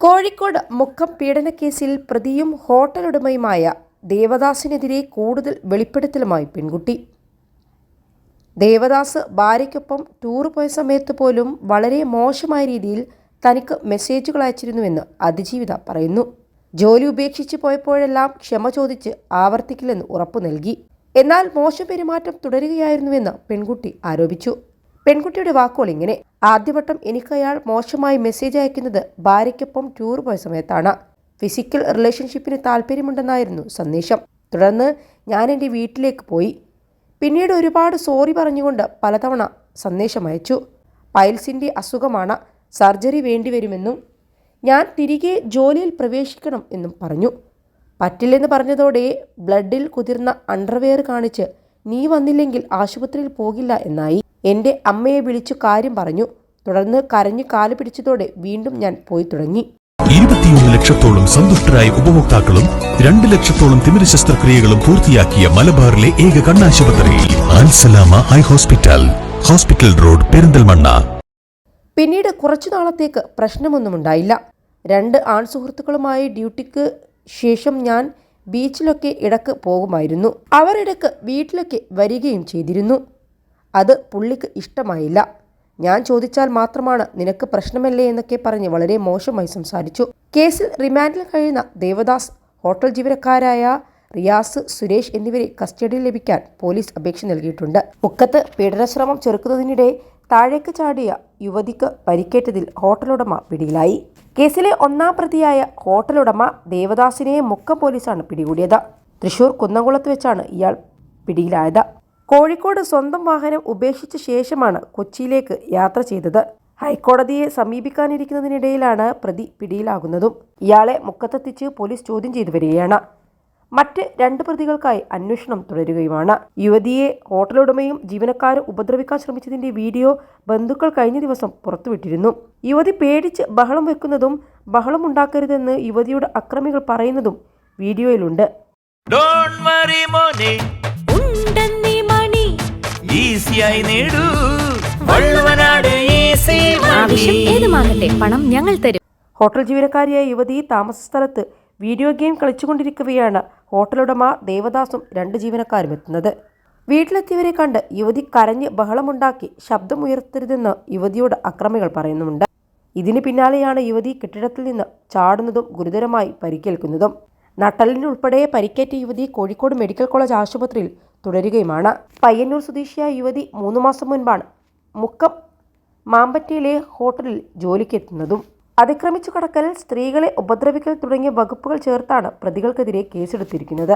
കോഴിക്കോട് മുക്കം പീഡനക്കേസിൽ പ്രതിയും ഹോട്ടലുടമയുമായ ദേവദാസിനെതിരെ കൂടുതൽ വെളിപ്പെടുത്തലുമായി പെൺകുട്ടി. ദേവദാസ് ഭാര്യയ്ക്കൊപ്പം ടൂർ പോയ സമയത്ത് പോലും വളരെ മോശമായ രീതിയിൽ തനിക്ക് മെസ്സേജുകൾ അയച്ചിരുന്നുവെന്ന് അതിജീവിത പറയുന്നു. ജോലി ഉപേക്ഷിച്ച് പോയപ്പോഴെല്ലാം ക്ഷമ ചോദിച്ച് ആവർത്തിക്കില്ലെന്ന് ഉറപ്പു നൽകി. എന്നാൽ മോശം പെരുമാറ്റം തുടരുകയായിരുന്നുവെന്ന് പെൺകുട്ടി ആരോപിച്ചു. പെൺകുട്ടിയുടെ വാക്കുകൾ ഇങ്ങനെ: ആദ്യവട്ടം എനിക്കയാൾ മോശമായി മെസ്സേജ് അയക്കുന്നത് ഭാര്യയ്ക്കൊപ്പം ടൂർ പോയ സമയത്താണ്. ഫിസിക്കൽ റിലേഷൻഷിപ്പിന് താല്പര്യമുണ്ടെന്നായിരുന്നു സന്ദേശം. തുടർന്ന് ഞാൻ എൻ്റെ വീട്ടിലേക്ക് പോയി. പിന്നീട് ഒരുപാട് സോറി പറഞ്ഞുകൊണ്ട് പലതവണ സന്ദേശം അയച്ചു. പൈൽസിൻ്റെ അസുഖമാണ്, സർജറി വേണ്ടിവരുമെന്നും ഞാൻ തിരികെ ജോലിയിൽ പ്രവേശിക്കണം എന്നും പറഞ്ഞു. പറ്റില്ലെന്ന് പറഞ്ഞതോടെ ബ്ലഡിൽ കുതിർന്ന അണ്ടർവെയർ കാണിച്ച് നീ വന്നില്ലെങ്കിൽ ആശുപത്രിയിൽ പോകില്ല എന്നായി. എൻ്റെ അമ്മയെ വിളിച്ചു കാര്യം പറഞ്ഞു. തുടർന്ന് കരഞ്ഞു കാല് പിടിച്ചതോടെ വീണ്ടും ഞാൻ പോയി തുടങ്ങി. 21 ലക്ഷത്തോളം സന്തുഷ്ടരായ ഉപഭോക്താക്കളും 2 ലക്ഷത്തോളം തിമിര ശസ്ത്രക്രിയകളും പൂർത്തിയാക്കിയ മലബാറിലെ ഏക കണ്ണാശുപത്രി Al Salama high hospital, hospital road, Perinthalmanna. പിന്നീട് കുറച്ചു നാളത്തേക്ക് പ്രശ്നമൊന്നുമുണ്ടായില്ല. 2 ആൺസുഹൃത്തുക്കളുമായി ഡ്യൂട്ടിക്ക് ശേഷം ഞാൻ ബീച്ചിലൊക്കെ ഇടക്ക് പോകുമായിരുന്നു. അവർ ഇടക്ക് വീട്ടിലൊക്കെ വരികയും ചെയ്തിരുന്നു. അത് പുള്ളിക്ക് ഇഷ്ടമായില്ല. ഞാൻ ചോദിച്ചാൽ മാത്രമാണ് നിനക്ക് പ്രശ്നമല്ലേ എന്നൊക്കെ പറഞ്ഞ് വളരെ മോശമായി സംസാരിച്ചു. കേസിൽ റിമാൻഡിൽ കഴിയുന്ന ദേവദാസ്, ഹോട്ടൽ ജീവനക്കാരായ റിയാസ്, സുരേഷ് എന്നിവരെ കസ്റ്റഡിയിൽ ലഭിക്കാൻ പോലീസ് അപേക്ഷ നൽകിയിട്ടുണ്ട്. മുക്കത്ത് പീഡനശ്രമം ചെറുക്കുന്നതിനിടെ താഴേക്ക് ചാടിയ യുവതിക്ക് പരിക്കേറ്റതിൽ ഹോട്ടലുടമ പിടിയിലായി. കേസിലെ 1-ാം പ്രതിയായ ഹോട്ടലുടമ ദേവദാസിനെ മുക്കം പോലീസാണ് പിടികൂടിയത്. തൃശൂർ കുന്നംകുളത്ത് വെച്ചാണ് ഇയാൾ പിടിയിലായത്. കോഴിക്കോട് സ്വന്തം വാഹനം ഉപേക്ഷിച്ച ശേഷമാണ് കൊച്ചിയിലേക്ക് യാത്ര ചെയ്തത്. ഹൈക്കോടതിയെ സമീപിക്കാനിരിക്കുന്നതിനിടയിലാണ് പ്രതി പിടിയിലാകുന്നതും. ഇയാളെ മുക്കത്തെത്തിച്ച് പോലീസ് ചോദ്യം ചെയ്തു വരികയാണ്. മറ്റ് 2 പ്രതികൾക്കായി അന്വേഷണം തുടരുകയുമാണ്. യുവതിയെ ഹോട്ടലുടമയും ജീവനക്കാരും ഉപദ്രവിക്കാൻ ശ്രമിച്ചതിന്റെ വീഡിയോ ബന്ധുക്കൾ കഴിഞ്ഞ ദിവസം പുറത്തുവിട്ടിരുന്നു. യുവതി പേടിച്ച് ബഹളം വെക്കുന്നതും ബഹളമുണ്ടാക്കരുതെന്ന് യുവതിയുടെ അക്രമികൾ പറയുന്നതും വീഡിയോയിലുണ്ട്. പണം ഞങ്ങൾ തരും. ഹോട്ടൽ ജീവനക്കാരിയായ യുവതി താമസ സ്ഥലത്ത് വീഡിയോ ഗെയിം കളിച്ചുകൊണ്ടിരിക്കവെയാണ് ഹോട്ടലുടമ ദേവദാസും 2 ജീവനക്കാരും എത്തുന്നത്. വീട്ടിലെത്തിയവരെ കണ്ട് യുവതി കരഞ്ഞ് ബഹളമുണ്ടാക്കി ശബ്ദമുയർത്തരുതെന്ന് യുവതിയോട് അക്രമികൾ പറയുന്നുമുണ്ട്. ഇതിന് പിന്നാലെയാണ് യുവതി കെട്ടിടത്തിൽ നിന്ന് ചാടുന്നതും ഗുരുതരമായി പരിക്കേൽക്കുന്നതും. നട്ടലിനുൾപ്പെടെ പരിക്കേറ്റ യുവതി കോഴിക്കോട് മെഡിക്കൽ കോളേജ് ആശുപത്രിയിൽ തുടരുകയുമാണ്. പയ്യന്നൂർ സ്വദേശിയായ യുവതി 3 മാസം മുൻപാണ് മുക്കം മാമ്പറ്റയിലെ ഹോട്ടലിൽ ജോലിക്കെത്തുന്നതും. അതിക്രമിച്ചു കടക്കൽ, സ്ത്രീകളെ ഉപദ്രവിക്കൽ തുടങ്ങിയ വകുപ്പുകൾ ചേർത്താണ് പ്രതികൾക്കെതിരെ കേസെടുത്തിരിക്കുന്നത്.